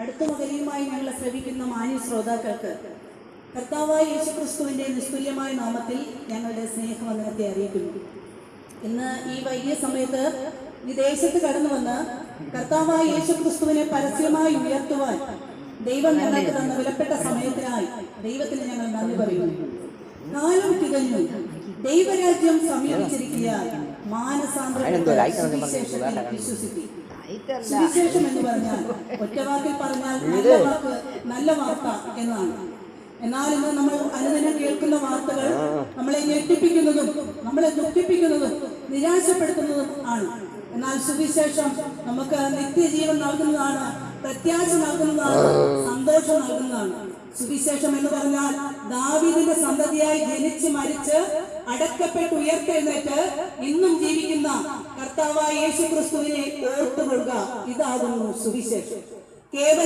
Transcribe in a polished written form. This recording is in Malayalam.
അടുത്ത മുതലുമായി ഞങ്ങളെ ശ്രവിക്കുന്ന മാന്യ ശ്രോതാക്കൾക്ക് കർത്താവായ യേശുക്രിസ്തുവിന്റെ നിസ്തുല്യമായ നാമത്തിൽ ഞങ്ങളുടെ സ്നേഹവന്ദനത്തെ അറിയിക്കുന്നു. ഇന്ന് ഈ വൈകിയ സമയത്ത് ഈ ദേശത്ത് കടന്നു വന്ന് കർത്താവായ യേശുക്രിസ്തുവിനെ പരസ്യമായി ഉയർത്തുവാൻ ദൈവം ഞങ്ങൾക്ക് തന്ന വിലപ്പെട്ട സമയത്തിനായി ദൈവത്തിന് ഞങ്ങൾ നന്ദി പറയുന്നു. കാലം തികഞ്ഞു, ദൈവരാജ്യം സമീപിച്ചിരിക്കുകയാൽ മാനസാന്തരത്തിൽ വിശ്വസിക്കും. സുവിശേഷം എന്ന് പറഞ്ഞാൽ ഒറ്റവാക്കിൽ പറഞ്ഞാൽ നല്ല വാർത്ത എന്നാണ്. എന്നാൽ ഇന്ന് നമ്മൾ അനുദിനം കേൾക്കുന്ന വാർത്തകൾ നമ്മളെ ഞെട്ടിപ്പിക്കുന്നതും നമ്മളെ ദുഃഖിപ്പിക്കുന്നതും നിരാശപ്പെടുത്തുന്നതും ആണ്. എന്നാൽ സുവിശേഷം നമുക്ക് നിത്യജീവൻ നൽകുന്നതാണ്, പ്രത്യാശ നൽകുന്നതാണ്, സന്തോഷം നൽകുന്നതാണ്. സുവിശേഷം എന്ന് പറഞ്ഞാൽ ദാവീദിന്റെ സന്തതിയായി ജനിച്ച് മരിച്ച് അടക്കപ്പെട്ട് ഉയർത്തെഴുന്നേറ്റ് ഇന്നും ജീവിക്കുന്ന കർത്താവായ യേശുക്രിസ്തുവിനെ ഓർത്തുകൊള്ളുക. ഇതാകുന്നു സുവിശേഷം. കേവലം